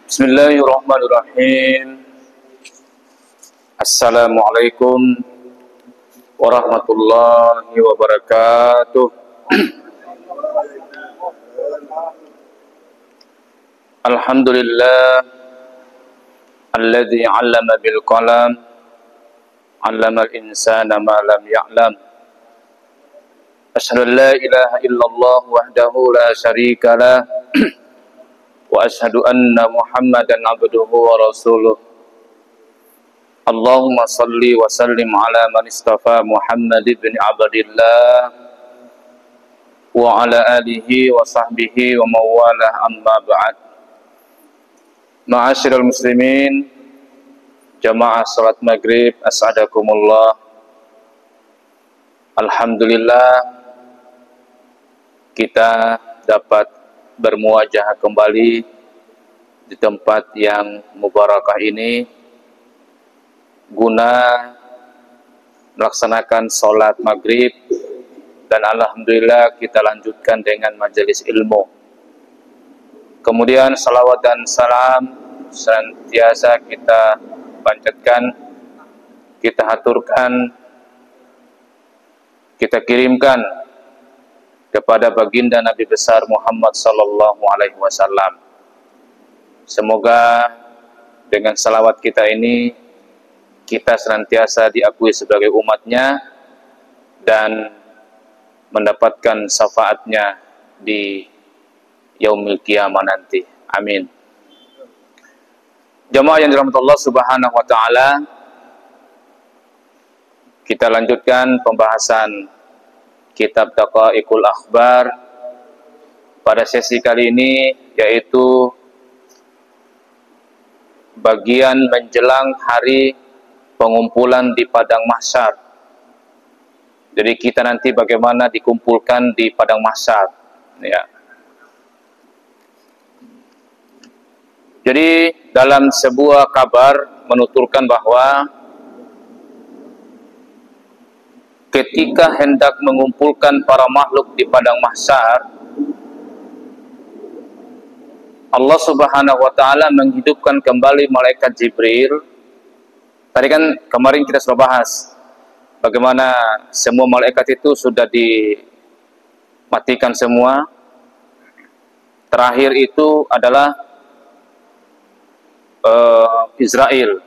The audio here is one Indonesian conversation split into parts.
Bismillahirrahmanirrahim. Assalamualaikum warahmatullahi wabarakatuh. Alhamdulillah alladzi 'allama bil qalam 'allamal insana ma lam ya'lam. Asyhadu an la ilaha illallah wahdahu la syarika lah wa asyhadu anna Muhammadan abduhu wa rasuluh. Allahumma salli wa sallim ala man istafa Muhammad ibn Abdillah wa ala alihi wa sahbihi wa mawalah, amma ba'd. Ma'asyiral muslimin, jamaah salat maghrib, as'adakumullah. Alhamdulillah kita dapat bermuajah kembali di tempat yang mubarakah ini guna melaksanakan sholat maghrib, dan alhamdulillah kita lanjutkan dengan majelis ilmu. Kemudian salawat dan salam senantiasa kita panjatkan, kita haturkan, kita kirimkan kepada baginda Nabi besar Muhammad sallallahu alaihi wasallam. Semoga dengan salawat kita ini kita senantiasa diakui sebagai umatnya dan mendapatkan syafaatnya di yaumil qiyamah nanti. Amin. Jamaah yang dirahmati Allah Subhanahu wa taala, kita lanjutkan pembahasan kitab Daqaiqul Akhbar pada sesi kali ini, yaitu bagian menjelang hari pengumpulan di padang mahsyar. Jadi kita nanti bagaimana dikumpulkan di padang mahsyar, ya. Jadi dalam sebuah kabar menuturkan bahwa ketika hendak mengumpulkan para makhluk di padang mahsyar, Allah Subhanahu wa taala menghidupkan kembali malaikat Jibril. Tadi kan kemarin kita sudah bahas bagaimana semua malaikat itu sudah dimatikan semua. Terakhir itu adalah Israel,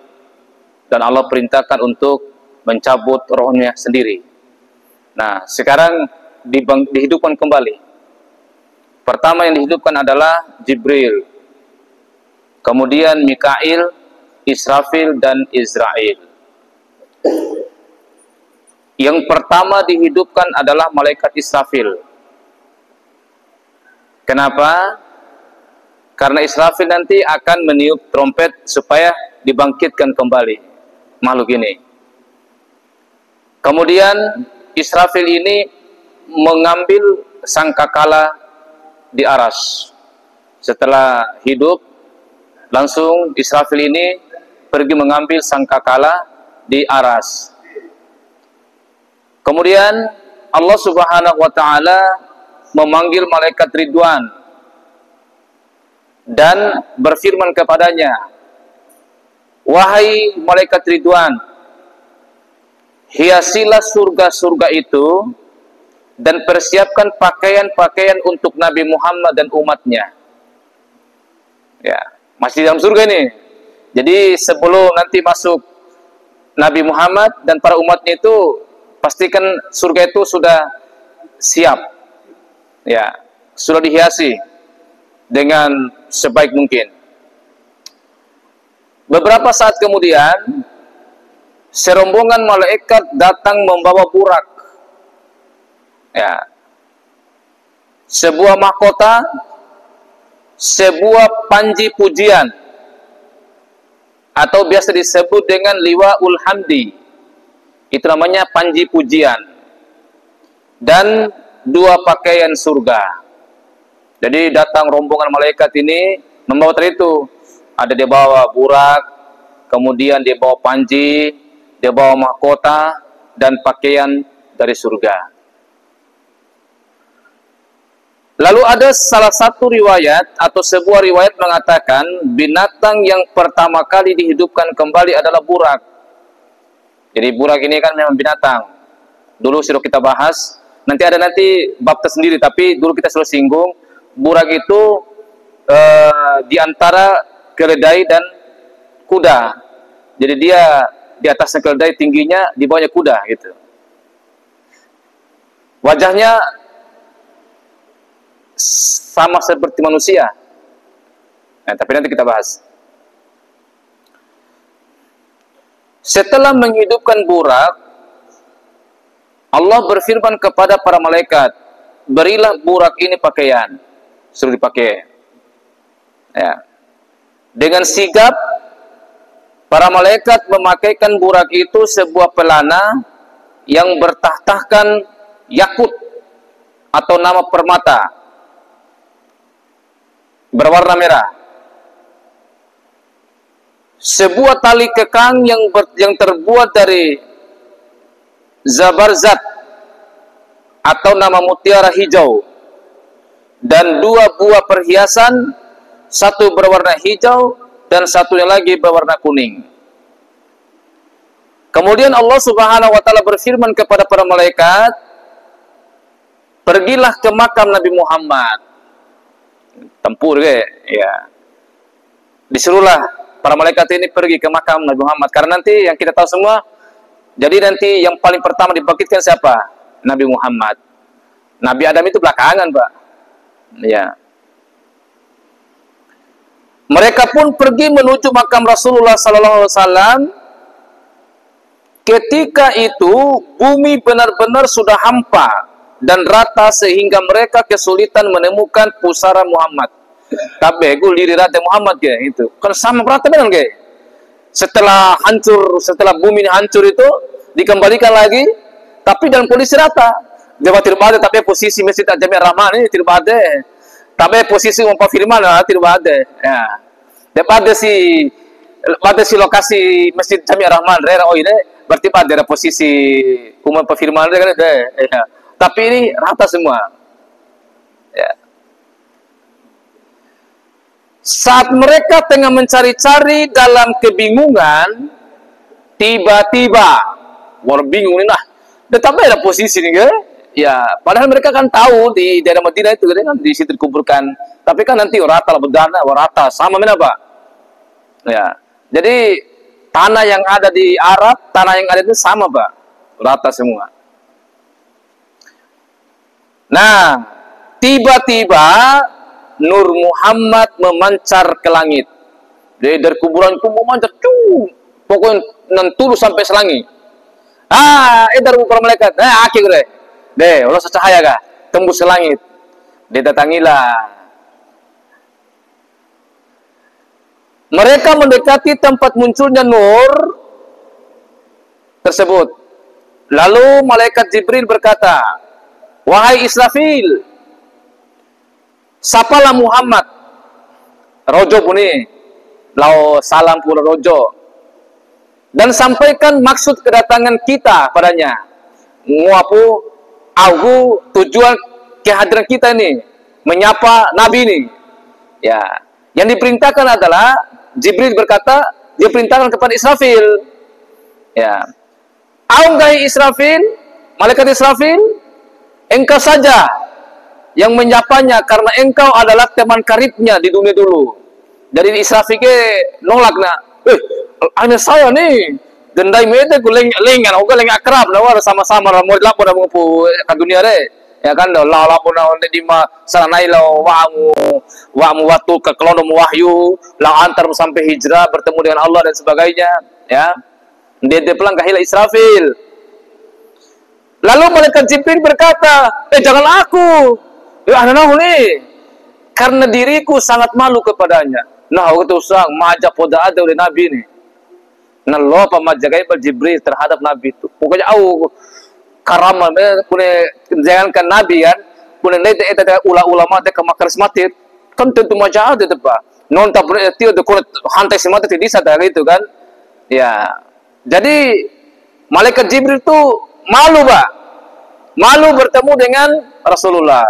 dan Allah perintahkan untuk mencabut rohnya sendiri. Nah, sekarang dihidupkan kembali. Pertama yang dihidupkan adalah Jibril, kemudian Mikail, Israfil, dan Israel. Yang pertama dihidupkan adalah malaikat Israfil. Kenapa? Karena Israfil nanti akan meniup trompet supaya dibangkitkan kembali makhluk ini. Kemudian Israfil ini mengambil sangkakala di aras. Setelah hidup, langsung Israfil ini pergi mengambil sangkakala di aras. Kemudian Allah Subhanahu wa taala memanggil malaikat Ridwan dan berfirman kepadanya, "Wahai malaikat Ridwan, hiasilah surga-surga itu dan persiapkan pakaian-pakaian untuk Nabi Muhammad dan umatnya." Ya, masih dalam surga ini. Jadi sebelum nanti masuk Nabi Muhammad dan para umatnya itu, pastikan surga itu sudah siap. Ya, sudah dihiasi dengan sebaik mungkin. Beberapa saat kemudian, serombongan malaikat datang membawa burak. Ya. Sebuah mahkota, sebuah panji pujian, atau biasa disebut dengan liwaul hamdi. Itu namanya panji pujian. Dan dua pakaian surga. Jadi datang rombongan malaikat ini membawa tadi itu. Ada dia bawa burak, kemudian dia bawa panji, dia bawa mahkota, dan pakaian dari surga. Lalu ada salah satu riwayat atau sebuah riwayat mengatakan binatang yang pertama kali dihidupkan kembali adalah burak. Jadi burak ini kan memang binatang. Dulu sudah kita bahas, nanti bab tersendiri, tapi dulu kita selalu singgung burak itu di antara keledai dan kuda. Jadi dia di atasnya keledai, tingginya di bawahnya kuda gitu. Wajahnya sama seperti manusia. Nah, tapi nanti kita bahas. Setelah menghidupkan burak, Allah berfirman kepada para malaikat, berilah burak ini pakaian. Suruh dipakai. Ya. Dengan sigap, para malaikat memakaikan burak itu sebuah pelana yang bertahtahkan yakut atau nama permata berwarna merah. Sebuah tali kekang yang terbuat dari zabarzat atau nama mutiara hijau, dan 2 buah perhiasan, satu berwarna hijau dan satunya lagi berwarna kuning. Kemudian Allah Subhanahu wa taala berfirman kepada para malaikat, pergilah ke makam Nabi Muhammad. Tempur ke? Ya. Disuruhlah para malaikat ini pergi ke makam Nabi Muhammad, karena nanti yang kita tahu semua, jadi nanti yang paling pertama dibangkitkan siapa? Nabi Muhammad. Nabi Adam itu belakangan, Pak. Ya. Mereka pun pergi menuju makam Rasulullah sallallahu alaihi wasallam. Ketika itu bumi benar-benar sudah hampa dan rata sehingga mereka kesulitan menemukan pusara Muhammad. Tapi gue liri rata Muhammad ya itu. Kan sama rata benar ke? Setelah hancur, setelah bumi ini hancur itu dikembalikan lagi, tapi dalam kondisi rata. Dia tidak ada, tapi posisi Masjid Jami' Rahman ini tidak ada. Tapi posisi Pak Firman tidak ada. Ya. Pada si lokasi Masjid Jami' Rahman, berarti pada posisi Pak Firman kan ada. Ya. Tapi ini rata semua. Ya. Saat mereka tengah mencari-cari dalam kebingungan, tiba-tiba bingung ini lah. Tetapi ada posisi nih, ya. Padahal mereka kan tahu di daerah Madinah itu kan di situ dikuburkan. Tapi kan nanti rata lah berdana, rata sama mana Pak? Ya. Jadi tanah yang ada di Arab, tanah yang ada itu sama Pak, rata semua. Nah, tiba-tiba Nur Muhammad memancar ke langit. Dari kuburan itu memancar, pokoknya nentulu sampai selangi. Dari para malaikat. Akhirnya, Allah secahaya kah? Tembus ke langit. Didatangilah. Mereka mendekati tempat munculnya nur tersebut. Lalu malaikat Jibril berkata, wahai Israfil, sapalah Muhammad. Rojo puni, lau salam pura rojo. Dan sampaikan maksud kedatangan kita padanya. Nguapu, tujuan kehadiran kita ini, menyapa Nabi ini. Ya, yang diperintahkan adalah Jibril berkata, dia perintahkan kepada Israfil. Ya, gai Israfil, malaikat Israfil, engkau saja yang menyapanya karena engkau adalah teman karibnya di dunia dulu. Jadi Israfil nolak nak. Hanya saya nih gendai mete ku lengan oga leng akrab nawar sama-sama mau lapor na mengupu ke dunia re. Ya kan dah lapor na di ma sanai lo wamu waktu ke kelono wahyu la antar sampai hijrah bertemu dengan Allah dan sebagainya, ya. Dia pulang ke hila Israfil. Lalu malaikat Jibril berkata, jangan aku. Nih, karena diriku sangat malu kepadanya. Nah, itu sang maja poda ada oleh Nabi ini. Nah, lo pemajagai Jibril terhadap Nabi itu. Pokoknya karamah punya jangankan Nabi kan, punya itu ulama dek karismatik kan tentu maja ada tepa. Non tak boleh itu hantai semata tidak bisa itu kan. Ya. Jadi malaikat Jibril itu malu, Pak. Malu bertemu dengan Rasulullah.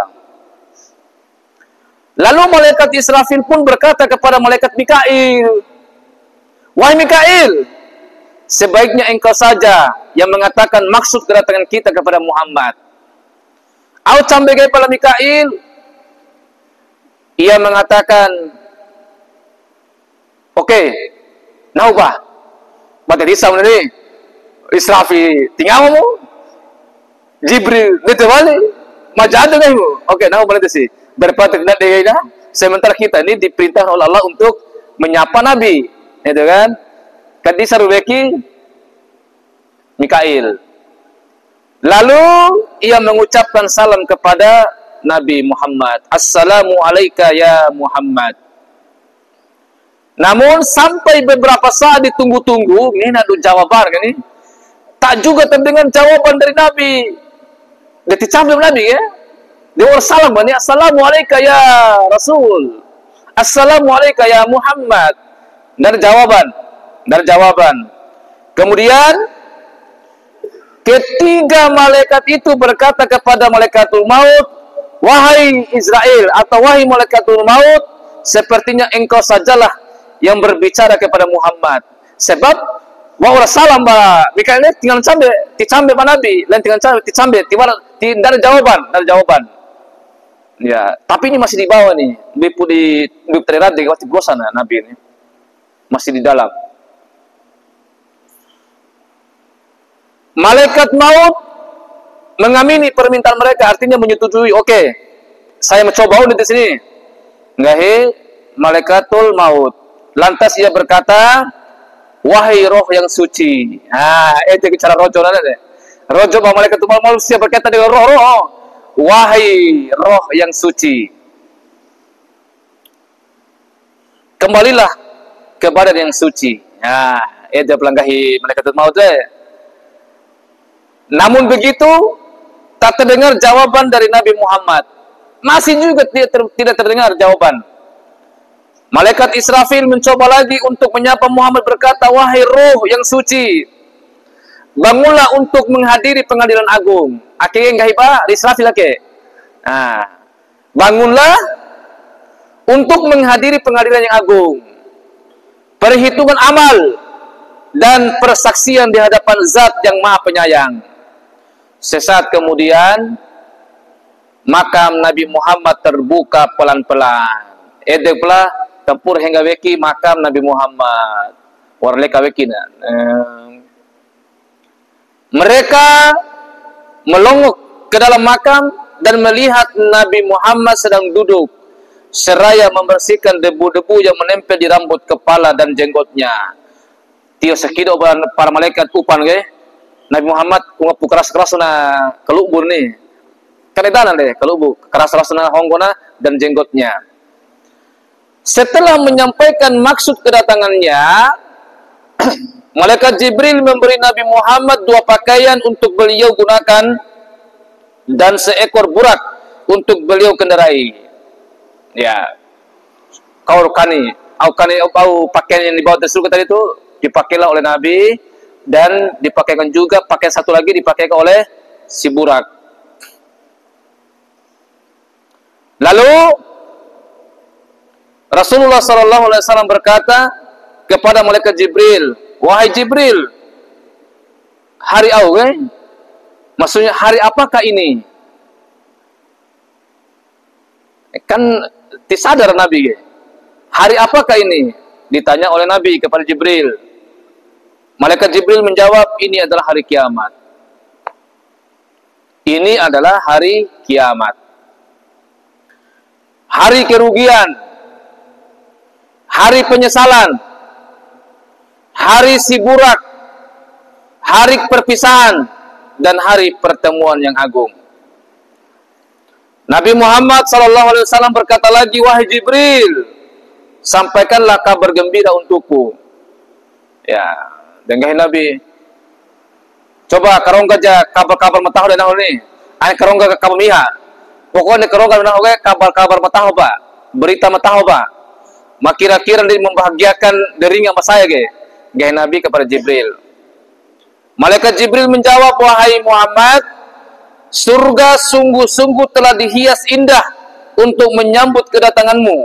Lalu malaikat Israfil pun berkata kepada malaikat Mikail, wahai Mikail, sebaiknya engkau saja yang mengatakan maksud kedatangan kita kepada Muhammad. Au cambegai pada Mikail, ia mengatakan, oke, naubah, bagai risau ini, Israfil, tinggal kamu, Jibril, itu balik, majadu kamu, oke, naubah itu sih. Berpatik dan degainya, sementara kita ini diperintah oleh Allah untuk menyapa Nabi, itu kan? Kadisa rubeki Mikail. Lalu ia mengucapkan salam kepada Nabi Muhammad. Assalamu alayka ya Muhammad. Namun sampai beberapa saat ditunggu-tunggu, ini ada jawaban kan ini? Tak juga terdengar jawaban dari Nabi. Dia dicambuk Nabi ya. Dia salam bani, assalamu alayka ya Rasul. Assalamu alayka ya Muhammad. Dari jawaban. Kemudian ketiga malaikat itu berkata kepada malaikatul maut, wahai Israel atau wahai malaikatul maut, sepertinya engkau sajalah yang berbicara kepada Muhammad. Sebab wa salam ba Mikail tinggal dicambe pa Nabi, lain tinggal dicambe, tidak ada jawaban. Ya, tapi ini masih di bawah nih. Di terlihat di bawah sana Nabi ini. Masih di dalam. Malaikat maut mengamini permintaan mereka, artinya menyetujui. Oke, saya mencoba di sini. Ngahi malaikatul maut. Lantas ia berkata, wahai roh yang suci. Nah, itu cara rojo nana deh. Rojo malaikatul maut siapa berkata dengan roh. Wahai roh yang suci, kembalilah kepada yang suci. Nah, itu pelanggahi malaikatul maut deh. Namun begitu, tak terdengar jawaban dari Nabi Muhammad. Masih juga tidak terdengar jawaban. Malaikat Israfil mencoba lagi untuk menyapa Muhammad, berkata, wahai roh yang suci, bangunlah untuk menghadiri pengadilan agung. Akhirnya enggak hiba, Israfil lagi. Nah, bangunlah untuk menghadiri pengadilan yang agung. Perhitungan amal dan persaksian di hadapan Zat yang Maha Penyayang. Sesaat kemudian, makam Nabi Muhammad terbuka pelan-pelan. Edeklah tempur hingga weki makam Nabi Muhammad. Warleka wekina. Mereka melongok ke dalam makam dan melihat Nabi Muhammad sedang duduk seraya membersihkan debu-debu yang menempel di rambut kepala dan jenggotnya. Tio sekido para malaikat upan ke Nabi Muhammad ungapu keras-keras na kelubur nih. Kanedanan deh kelubur keras-keras na honggona dan jenggotnya. Setelah menyampaikan maksud kedatangannya, malaikat Jibril memberi Nabi Muhammad 2 pakaian untuk beliau gunakan dan seekor burak untuk beliau kendarai. Ya, au pakaian yang dibawa dari surga tadi itu dipakailah oleh Nabi dan dipakaikan juga pakaian satu lagi dipakaikan oleh si burak. Lalu Rasulullah SAW berkata kepada malaikat Jibril, wahai Jibril, hari awal, maksudnya hari apakah ini? Kan disadar Nabi. Hari apakah ini? Ditanya oleh Nabi kepada Jibril. Malaikat Jibril menjawab, ini adalah hari kiamat. Ini adalah hari kiamat. Hari kerugian. Hari penyesalan. Hari siburak. Hari perpisahan. Dan hari pertemuan yang agung. Nabi Muhammad SAW berkata lagi, wahai Jibril, sampaikanlah kabar gembira untukku. Ya, dengahin Nabi. Coba karongga aja kabar-kabar mataho dan ini. Ay karongga kabar miha. Pokoknya karongga dan kabar-kabar mataho ba. Berita mataho ba. Makira-kira membahagiakan dirinya sama saya ge. Gahin Nabi kepada Jibril. Malaikat Jibril menjawab, wahai Muhammad, surga sungguh-sungguh telah dihias indah untuk menyambut kedatanganmu,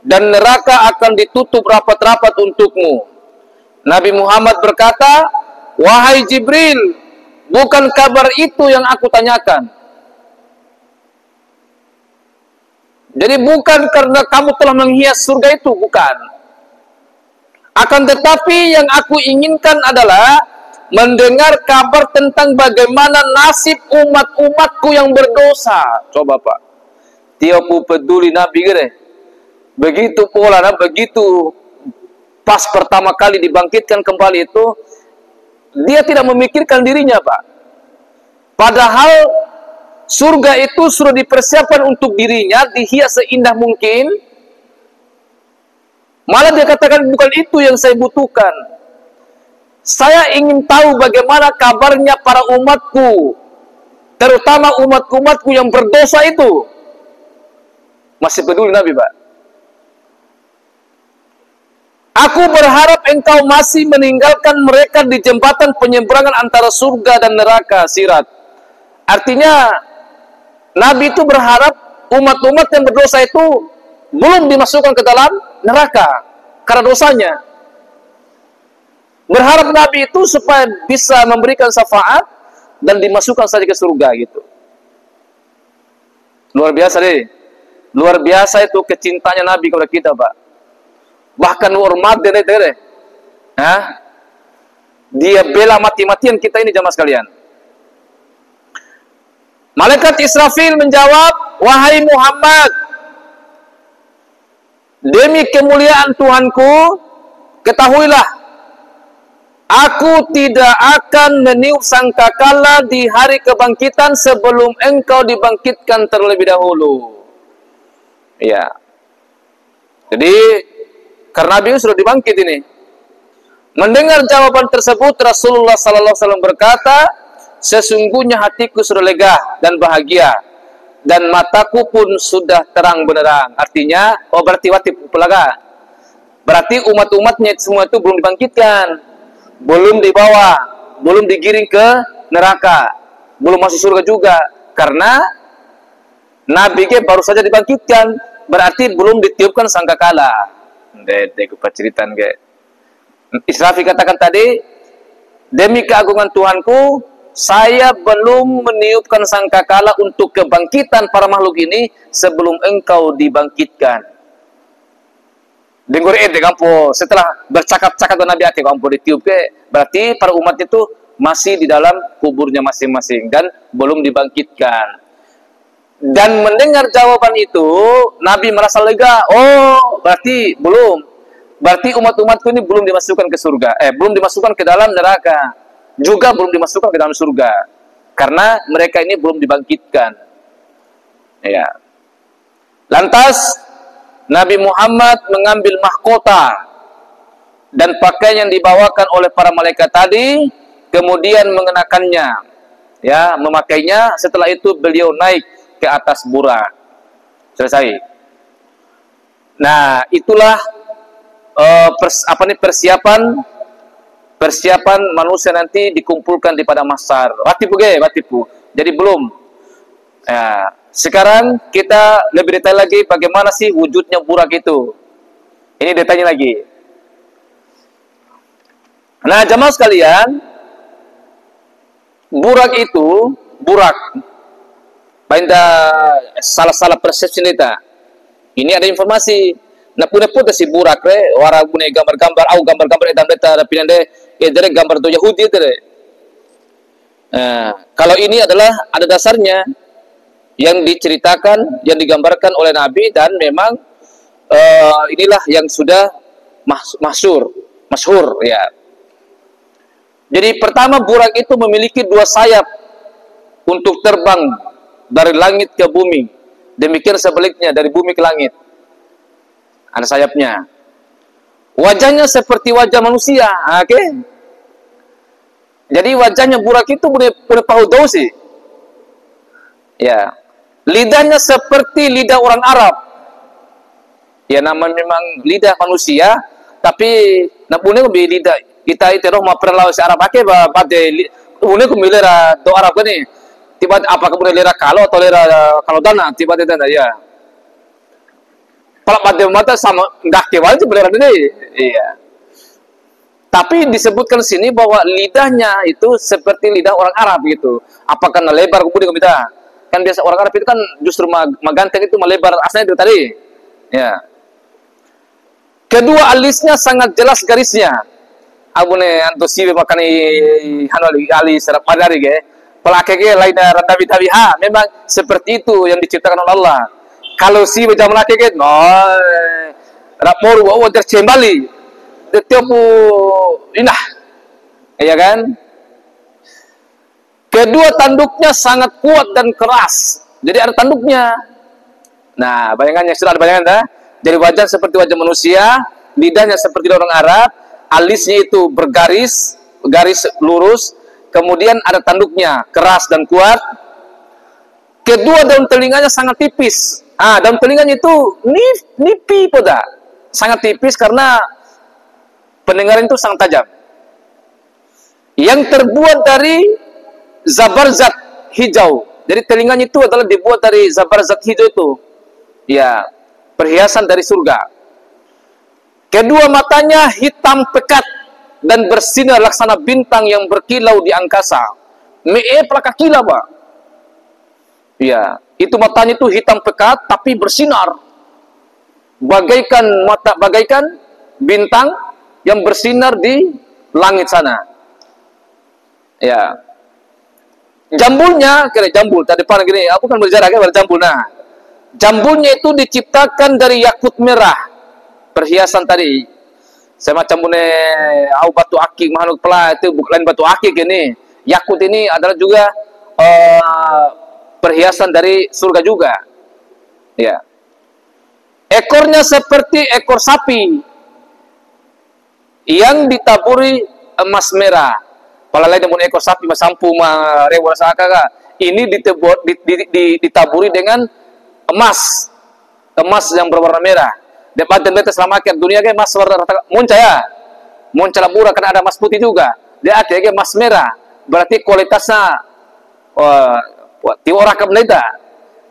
dan neraka akan ditutup rapat-rapat untukmu. Nabi Muhammad berkata, wahai Jibril, bukan kabar itu yang aku tanyakan. Jadi bukan karena kamu telah menghias surga itu, bukan. Akan tetapi yang aku inginkan adalah mendengar kabar tentang bagaimana nasib umat-umatku yang berdosa. Coba Pak, tiap peduli Nabi gede. Begitu pola, begitu pas pertama kali dibangkitkan kembali itu, dia tidak memikirkan dirinya Pak. Padahal surga itu sudah dipersiapkan untuk dirinya, dihias seindah mungkin. Malah dia katakan, bukan itu yang saya butuhkan. Saya ingin tahu bagaimana kabarnya para umatku, terutama umatku yang berdosa itu. Masih peduli Nabi Pak. Aku berharap engkau masih meninggalkan mereka di jembatan penyeberangan antara surga dan neraka, Sirat. Artinya Nabi itu berharap umat-umat yang berdosa itu belum dimasukkan ke dalam neraka karena dosanya. Berharap Nabi itu supaya bisa memberikan syafaat dan dimasukkan saja ke surga gitu. Luar biasa deh. Luar biasa itu kecintanya Nabi kepada kita, Pak. Bahkan hormat deh. Dia bela mati-matian kita ini jamaah sekalian. Malaikat Israfil menjawab, wahai Muhammad, demi kemuliaan Tuhanku, ketahuilah, aku tidak akan meniup sangkakala di hari kebangkitan sebelum engkau dibangkitkan terlebih dahulu. Ya. Jadi, karena Nabi sudah dibangkit ini. Mendengar jawaban tersebut, Rasulullah SAW berkata, sesungguhnya hatiku sudah lega dan bahagia, dan mataku pun sudah terang benderang. Artinya, berarti pelaga. Berarti umat-umatnya semua itu belum dibangkitkan, belum dibawa, belum digiring ke neraka, belum masuk surga juga. Karena Nabi baru saja dibangkitkan, berarti belum ditiupkan sangkakala. Dek ceritakan ke. Israfil katakan tadi, demi keagungan Tuhanku, saya belum meniupkan sangkakala untuk kebangkitan para makhluk ini sebelum engkau dibangkitkan. Dengar kampo setelah bercakap-cakap dengan Nabi kampo ditiup ke, berarti para umat itu masih di dalam kuburnya masing-masing dan belum dibangkitkan. Dan mendengar jawaban itu, Nabi merasa lega. Oh, berarti belum. Berarti umat-umatku ini belum dimasukkan ke surga. Belum dimasukkan ke dalam neraka. Juga belum dimasukkan ke dalam surga. Karena mereka ini belum dibangkitkan. Ya. Lantas, Nabi Muhammad mengambil mahkota dan pakaian yang dibawakan oleh para malaikat tadi, kemudian mengenakannya. Ya, memakainya. Setelah itu beliau naik ke atas burak. Selesai. Nah, itulah persiapan manusia nanti dikumpulkan di padang mahsyar. Watipu. Jadi belum. Ya, sekarang kita lebih detail lagi bagaimana sih wujudnya burak itu. Ini detailnya lagi. Nah, jamaah sekalian, burak itu Painda salah persepsi nita. Ini ada informasi. Na puna si burak wara puna gambar-gambar etam neta tapi nande dari gambar do Yahudi itu kalau ini adalah ada dasarnya yang diceritakan, yang digambarkan oleh Nabi dan memang inilah yang sudah masyhur ya. Jadi pertama burak itu memiliki dua sayap untuk terbang dari langit ke bumi. Demikian sebaliknya dari bumi ke langit. Ada sayapnya. Wajahnya seperti wajah manusia. Oke. Jadi wajahnya burak itu boleh pahu dausi. Ya. Lidahnya seperti lidah orang Arab. Ya namanya memang lidah manusia, tapi napune ko lidah kita itu roh maperlaw si Arab ake ba pade une ko milera do Arab ni. Tiba apakah boleh lera kalau atau lera kalau dana tiba-tiba ya. Pelak mata sama nggak kewal aja beneran ini. Iya. Tapi disebutkan sini bahwa lidahnya itu seperti lidah orang Arab gitu. Apakah lebar kemudian kita? Kan biasa orang Arab itu kan justru maganteng itu melebar aslinya itu tadi. Ya. Kedua alisnya sangat jelas garisnya. Abune antosi makani hanali ali serap padari ge. Pelake ge lain ratabi tabiha. Memang seperti itu yang diciptakan oleh Allah. Kalau si macam laki ke, no, rapor wa wajar cembali, detiapu inah, iya kan? Kedua tanduknya sangat kuat dan keras, jadi ada tanduknya. Nah, bayangannya sudah ada bayangan dah. Jadi wajah seperti wajah manusia, lidahnya seperti orang Arab, alisnya itu bergaris, garis lurus, kemudian ada tanduknya keras dan kuat. Kedua daun telinganya sangat tipis. Daun telinganya itu nipi pada sangat tipis karena pendengaran itu sangat tajam. Yang terbuat dari zabarzat hijau. Jadi telinganya itu adalah dibuat dari zabarzat hijau itu. Ya, perhiasan dari surga. Kedua matanya hitam pekat dan bersinar laksana bintang yang berkilau di angkasa. Pelaka kilau, Pak. Ya, itu matanya itu hitam pekat tapi bersinar. Bagaikan bintang yang bersinar di langit sana. Ya. Jambulnya, kira jambul tadi depan gini, aku kan berjarak ya jambul. Nah, jambulnya itu diciptakan dari yakut merah. Perhiasan tadi. Semacam bune au batu akik makhluk pela itu bukan batu akik ini. Yakut ini adalah juga perhiasan dari surga juga. Ya. Ekornya seperti ekor sapi yang ditaburi emas merah. Pala lain dengan ekor sapi masampu ma rewa sakaka. Ini ditaburi dengan emas. Emas yang berwarna merah. Dapat dan selama akhir dunia ke emas warna monca ya. Monca labura kan ada emas putih juga. Dia ada ke emas merah. Berarti kualitasnya tiwara kabelita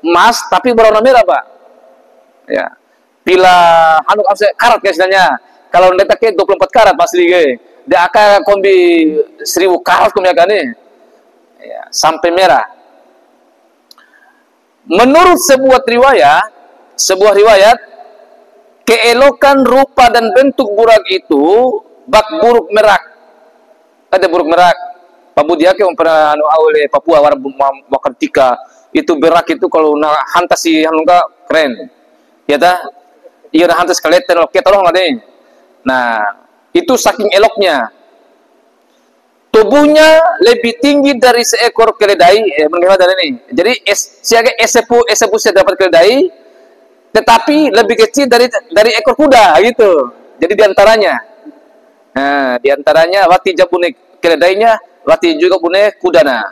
emas tapi berwarna merah, Pak. Ya. Bila anu karat biasanya. Kalau ndeta ke 24 karat asli ge. Dia akan kombi 1000 karat kumya kan nih. Ya, sampai merah. Menurut sebuah riwayat keelokan rupa dan bentuk burak itu bak buruk merak. Ada buruk merak. Pabu dia ke pernah anu awal Papua Wakatika itu berak itu kalau hantas si hanungka keren. Ya dah. Iya dah hantas kelihatan lo kita tolong ada. Nah, itu saking eloknya. Tubuhnya lebih tinggi dari seekor keledai, bagaimana ini? Jadi siaga esepu saya dapat keledai, tetapi lebih kecil dari ekor kuda gitu. Jadi diantaranya. Nah, diantaranya wati jabune keledainya, wati juga punya kudana.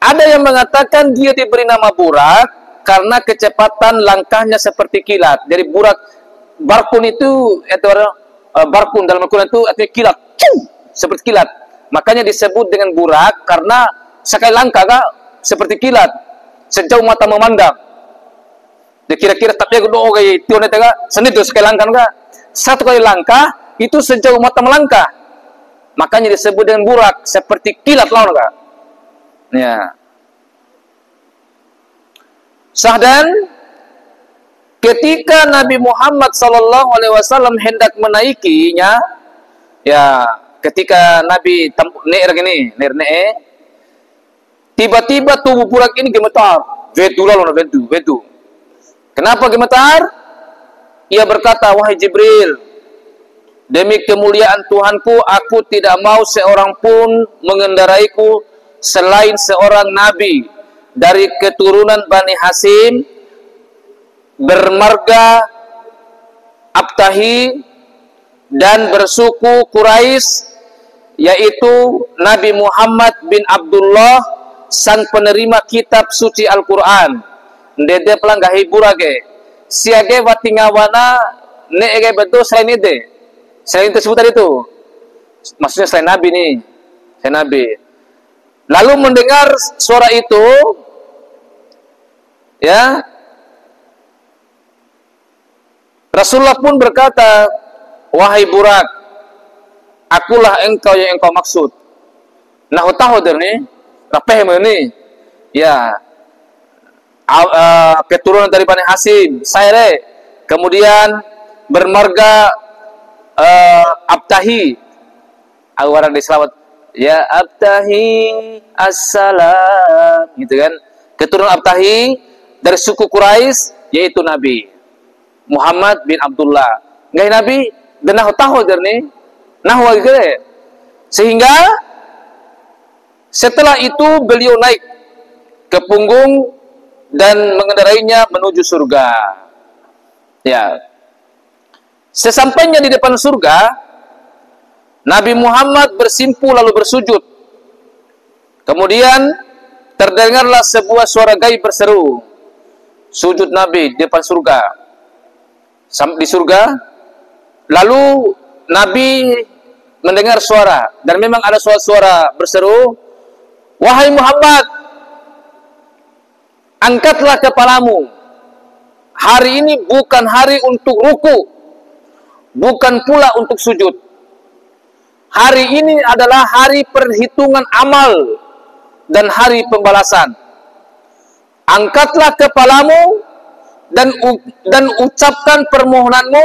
Ada yang mengatakan dia diberi nama burak karena kecepatan langkahnya seperti kilat. Jadi burak barkun itu barkun dalam Al-Quran itu artinya kilat, seperti kilat. Makanya disebut dengan burak karena sekali langkah seperti kilat sejauh mata memandang. Dia kira-kira tapi aku doa kayak itu nanti senit tuh sekali langkah satu kali langkah itu sejauh mata melangkah. Makanya disebut dengan burak seperti kilat lawan kak. Ya. Sahdan ketika Nabi Muhammad SAW hendak menaikinya, ya ketika Nabi tiba-tiba tubuh burak ini gemetar. Vedu. Kenapa gemetar? Ia berkata, wahai Jibril, demi kemuliaan Tuhanku, aku tidak mau seorang pun mengendaraiku selain seorang Nabi dari keturunan Bani Hasim, bermarga Abtahi dan bersuku Quraisy, yaitu Nabi Muhammad bin Abdullah, sang penerima kitab suci Al-Quran. Dede pelangga hiburage siage watingawana neege betul selain itu sebutan itu maksudnya selain Nabi nih, selain Nabi. Lalu mendengar suara itu, ya, Rasulullah pun berkata, wahai Burak, akulah engkau yang engkau maksud. Nah, tahu nih, rapeh ini, ya, keturunan dari Bani Hasim, Saire, kemudian bermarga Abtahi, awaran diselawat, ya Abtahi, assalam, gitu kan? Keturunan Abtahi dari suku Quraisy, yaitu Nabi Muhammad bin Abdullah. Nggak Nabi, dan tahu nih, nahwa gitu. Sehingga setelah itu beliau naik ke punggung dan mengendarainya menuju surga. Ya. Sesampainya di depan surga, Nabi Muhammad bersimpu lalu bersujud. Kemudian terdengarlah sebuah suara gaib berseru. Sujud Nabi di depan surga. Di surga, lalu Nabi mendengar suara, dan memang ada suara berseru, wahai Muhammad, angkatlah kepalamu. Hari ini bukan hari untuk ruku, bukan pula untuk sujud. Hari ini adalah hari perhitungan amal dan hari pembalasan. Angkatlah kepalamu dan ucapkan permohonanmu,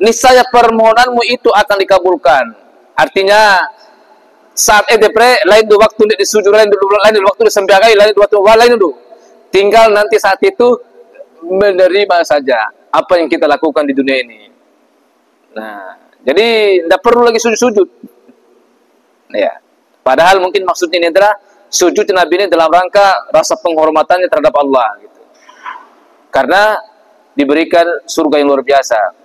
niscaya permohonanmu itu akan dikabulkan. Artinya saat depre lain dua waktu di sujud, lain dua waktu di sembahyang, lain dua waktu lain dulu. Tinggal nanti saat itu menerima saja apa yang kita lakukan di dunia ini. Nah, jadi tidak perlu lagi sujud-sujud. Ya. Padahal mungkin maksudnya ini adalah sujud Nabi ini dalam rangka rasa penghormatannya terhadap Allah gitu. Karena diberikan surga yang luar biasa.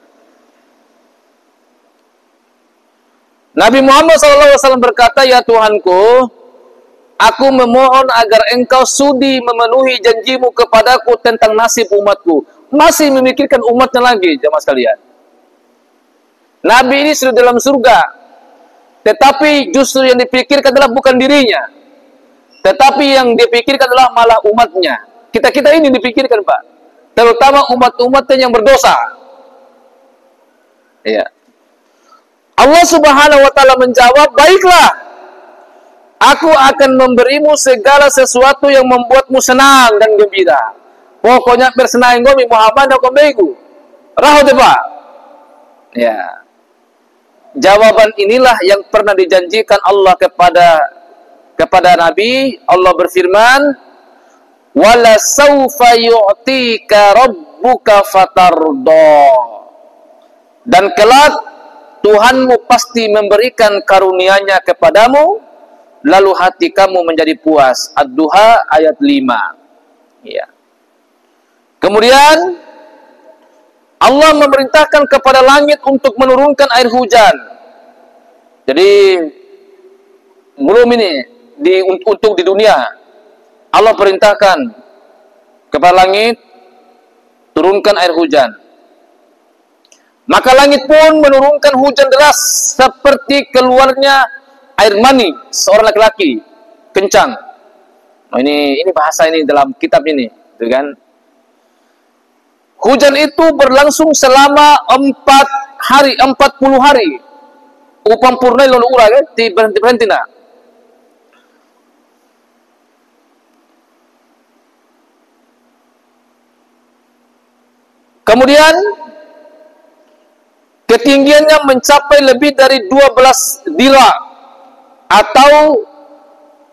Nabi Muhammad SAW berkata, ya Tuhanku, aku memohon agar engkau sudi memenuhi janjimu kepadaku tentang nasib umatku. Masih memikirkan umatnya lagi, jemaah sekalian. Nabi ini sudah dalam surga, tetapi justru yang dipikirkan adalah bukan dirinya, tetapi yang dipikirkan adalah malah umatnya. Kita ini dipikirkan, Pak, terutama umat-umatnya yang berdosa. Ya. Allah Subhanahu wa taala menjawab, baiklah, aku akan memberimu segala sesuatu yang membuatmu senang dan gembira. Pokoknya bersenang gomi Muhammad dan kombegu. Rahot Pak. Ya. Jawaban inilah yang pernah dijanjikan Allah kepada Nabi. Allah berfirman, wala saufa yu'tika rabbuka fatarda. Dan kelak Tuhanmu pasti memberikan karunia-Nya kepadamu, lalu hati kamu menjadi puas. Ad-Duha ayat 5. Ya. Kemudian Allah memerintahkan kepada langit untuk menurunkan air hujan. Jadi belum ini untuk di dunia, Allah perintahkan kepada langit turunkan air hujan. Maka langit pun menurunkan hujan deras seperti keluarnya air mani seorang laki-laki kencang. Nah, ini bahasa ini dalam kitab ini, gitu kan? Hujan itu berlangsung selama 40 hari. Upam purnai lalu ura kan? Berhenti nah. Kemudian ketinggiannya mencapai lebih dari 12 dira atau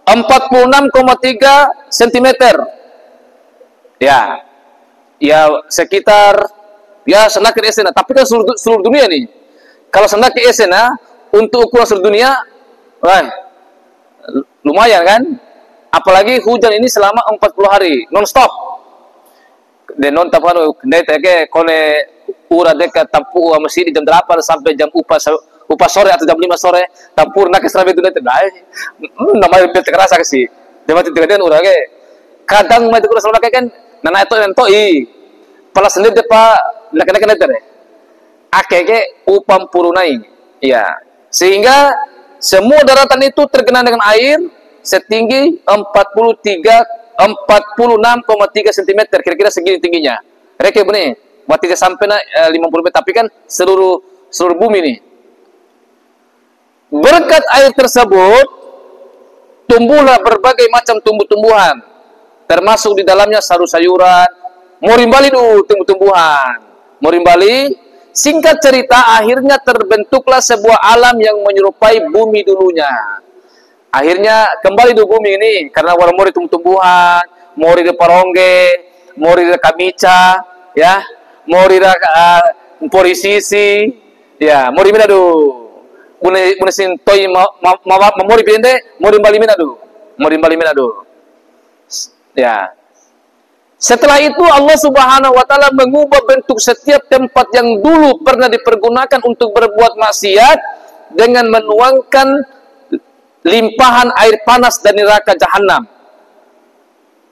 46,3 cm. Ya. Ya sekitar ya senakin esena, tapi kan seluruh dunia nih. Kalau senakin esena untuk ukuran seluruh dunia, wah, lumayan kan? Apalagi hujan ini selama 40 hari non stop. Dan non tapan ndete kone ura dekat tapu masih di jam 8 sampai jam upas sore atau jam 5 sore tampur nak serabe dunia tedai. Namanya bete kerasa sih. Demat tiga-tiga ura ke. Kadang mai kurang selama kan nana itu pala sendiri depa nak-nak tere. Akeke upam purunai. Ya. Sehingga semua daratan itu tergenang dengan air setinggi 46,3 cm, kira-kira segini tingginya. Reke benih. Berarti dia sampai 50 meter, tapi kan seluruh bumi nih. Berkat air tersebut tumbuhlah berbagai macam tumbuh-tumbuhan, termasuk di dalamnya sayur-sayuran, morimbali dulu tumbuh-tumbuhan. Morimbali, singkat cerita, akhirnya terbentuklah sebuah alam yang menyerupai bumi dulunya. Akhirnya kembali di bumi ini karena mori tumbuh-tumbuhan, mori de parongge, mori de kamica, ya, mori de pori sisi, ya, mori mina do. Mune sintoi mori pende, mori bali mina do. Mori bali mina do. Ya. Setelah itu Allah Subhanahu wa taala mengubah bentuk setiap tempat yang dulu pernah dipergunakan untuk berbuat maksiat dengan menuangkan limpahan air panas dari neraka jahanam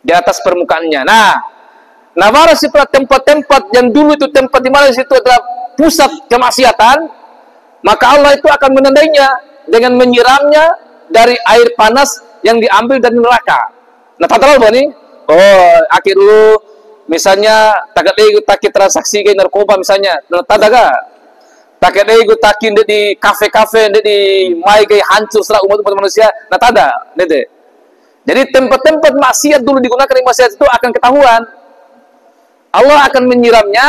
di atas permukaannya. Nah, setelah tempat-tempat yang dulu itu tempat di mana situ adalah pusat kemaksiatan, maka Allah itu akan menandainya dengan menyiramnya dari air panas yang diambil dari neraka. Nah, tak tahu nih. Oh, akhir dulu misalnya taki transaksi ke narkoba misalnya. Nah, tadaga takade gue takin di kafe-kafe di mai kayak hancur setelah umat manusia. Nah, tada, dede. Jadi tempat-tempat maksiat dulu digunakan di maksiat itu akan ketahuan. Allah akan menyiramnya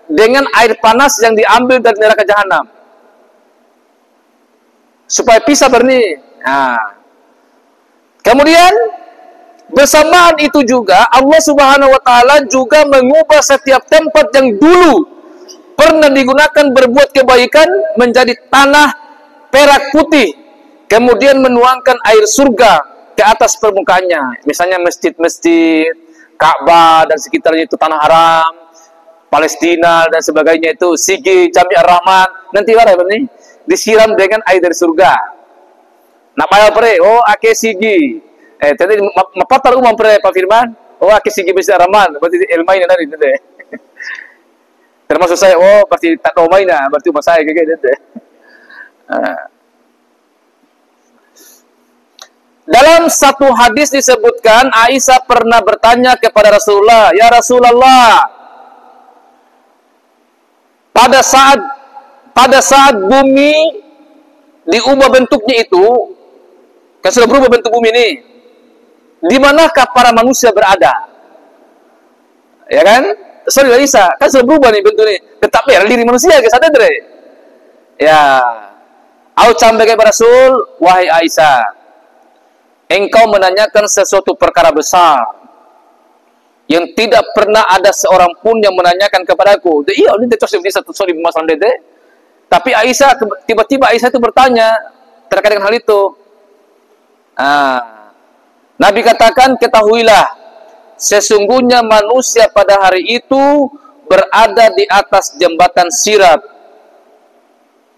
dengan air panas yang diambil dari neraka jahanam. Supaya pisah berni. Nah. Kemudian bersamaan itu juga Allah Subhanahu wa taala juga mengubah setiap tempat yang dulu pernah digunakan berbuat kebaikan menjadi tanah perak putih, kemudian menuangkan air surga ke atas permukaannya. Misalnya masjid-masjid, Ka'bah dan sekitarnya itu tanah haram, Palestina dan sebagainya itu Sigi, Jami Ar-Rahman, nanti apa ini disiram dengan air dari surga. Nak payah pre, oh ake Sigi. Tadi mapatar umam pre Pak Firman, oh ake Sigi Masjid Ar-Rahman, berarti ilmainya dari itu deh. Termasuk saya, oh berarti tak tahu mainnya, berarti rumah saya kayak gitu. Dalam satu hadis disebutkan Aisyah pernah bertanya kepada Rasulullah, ya Rasulullah, pada saat bumi diubah bentuknya itu, kan sudah berubah bentuk bumi ini, di manakah para manusia berada? Ya kan? Sorry Aisyah, kan sudah berubah nih bentuk ini. Tetapi ya diri manusia ke sadar deh. Ya. Aku sampaikan kepada Rasul, wahai Aisyah, engkau menanyakan sesuatu perkara besar yang tidak pernah ada seorang pun yang menanyakan kepadaku. Iya, ini terus satu sorry masalah dede. Tapi Aisyah tiba-tiba Aisyah itu bertanya terkait dengan hal itu. Nabi katakan, ketahuilah, sesungguhnya manusia pada hari itu berada di atas jembatan sirat,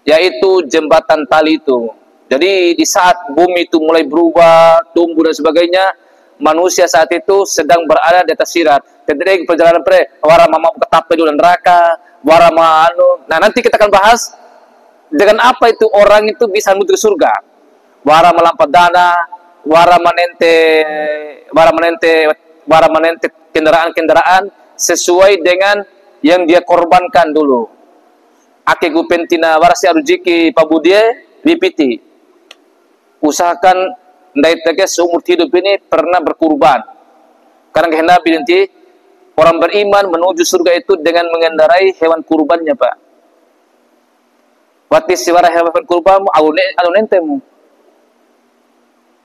yaitu jembatan tali itu. Jadi di saat bumi itu mulai berubah, tumbuh dan sebagainya, manusia saat itu sedang berada di atas sirat. Jadi perjalanan wara mama ketape dulu neraka, wara anu. Nah, nanti kita akan bahas dengan apa itu orang itu bisa menuju surga. Wara melampat dana, wara menente kendaraan-kendaraan sesuai dengan yang dia korbankan dulu. Ake gupentina warasi arujiki pabudie bipiti. Usahakan ndai tege seumur hidup ini pernah berkurban. Karena kehendak nanti orang beriman menuju surga itu dengan mengendarai hewan kurbannya, Pak. Wati siwara hewan kurbanmu anu nentemu.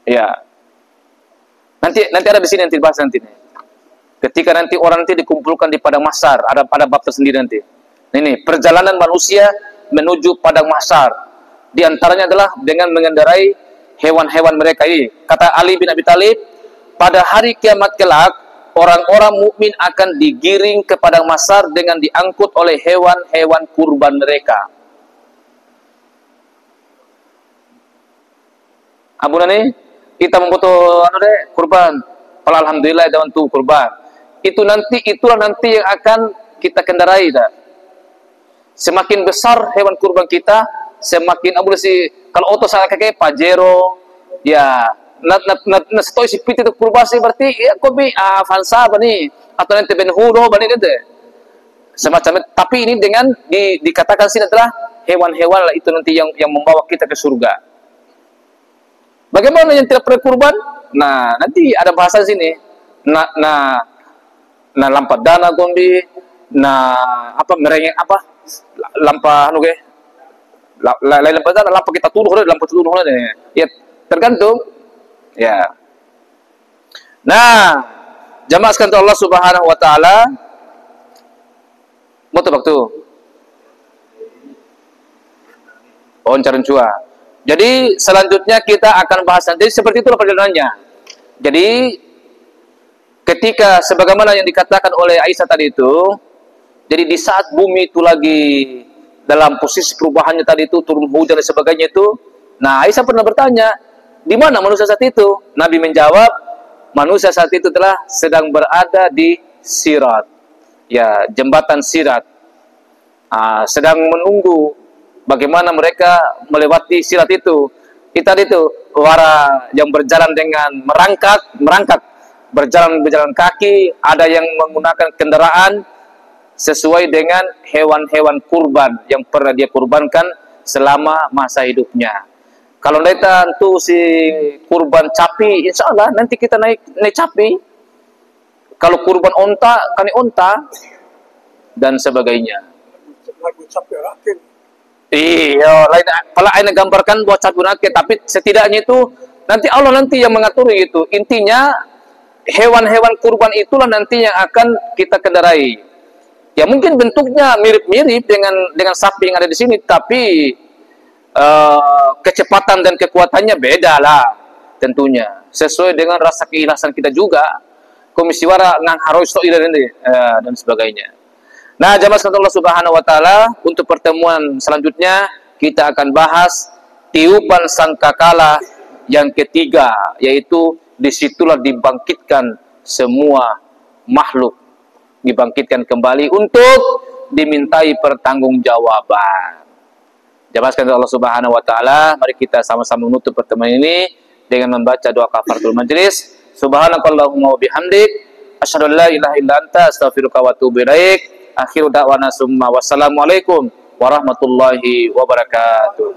Ya. Nanti ada di sini nanti bahas nanti. Ketika nanti orang nanti dikumpulkan di padang mahsyar, ada pada bab tersendiri nanti. Ini perjalanan manusia menuju padang mahsyar. Di antaranya adalah dengan mengendarai hewan-hewan mereka ini. Kata Ali bin Abi Thalib, pada hari kiamat kelak orang-orang mukmin akan digiring ke padang mahsyar dengan diangkut oleh hewan-hewan kurban mereka. Abu nani kita membutuh kurban. Kalau alhamdulillah ada untuk kurban. Itulah nanti yang akan kita kendarai dah. Semakin besar hewan kurban kita, semakin kalau auto saya kayak Pajero, ya, stoi si piti itu kurban sih berarti ya kopi Avanza bani atau nanti Ben Huro bani gitu. semacam itu. Tapi ini dengan dikatakan sini adalah hewan-hewan lah itu nanti yang membawa kita ke surga. Bagaimana yang tidak perlu kurban? Nah, nanti ada bahasa sini. Nah lampat dana gombi, nah apa merengek apa? Lampa anu ge. Lain lampa dana, lampa kita tuduh ya, tergantung. Ya. Nah, jamaah sekalian Allah Subhanahu wa taala mau tebak tuh. Oncaran cua. Jadi selanjutnya kita akan bahas nanti seperti itulah perjalanannya. Jadi ketika sebagaimana yang dikatakan oleh Aisyah tadi itu, jadi di saat bumi itu lagi dalam posisi perubahannya tadi itu, turun hujan dan sebagainya itu, nah Aisyah pernah bertanya, di mana manusia saat itu? Nabi menjawab, manusia saat itu telah sedang berada di Sirat, ya jembatan Sirat, sedang menunggu bagaimana mereka melewati Sirat itu. Kita itu wara yang berjalan dengan merangkak, berjalan kaki, ada yang menggunakan kendaraan sesuai dengan hewan-hewan kurban yang pernah dia kurbankan selama masa hidupnya. Kalau kita tuh si kurban capi, insya Allah nanti kita naik capi. Kalau kurban onta, kami onta dan sebagainya. Iya, lain pala aina gambarkan buat cabunake, tapi setidaknya itu nanti Allah nanti yang mengatur itu. Intinya hewan-hewan kurban itulah nanti yang akan kita kendarai. Ya mungkin bentuknya mirip-mirip dengan sapi yang ada di sini, tapi kecepatan dan kekuatannya beda lah tentunya. Sesuai dengan rasa keikhlasan kita juga. Komisi wara ngang harus dan sebagainya. Nah, jamaah sekalian Allah Subhanahu wa taala, untuk pertemuan selanjutnya kita akan bahas tiupan sangkakala yang ketiga, yaitu disitulah dibangkitkan semua makhluk, dibangkitkan kembali untuk dimintai pertanggungjawaban. Jamaah sekalian Allah Subhanahu wa taala, mari kita sama-sama menutup pertemuan ini dengan membaca doa kafaratul majelis. Subhanakallahumma wa bihamdik, asyhadu an la ilaha illa anta, astaghfiruka wa atubu ilaik. Akhiru da'wana summa wassalamualaikum warahmatullahi wabarakatuh.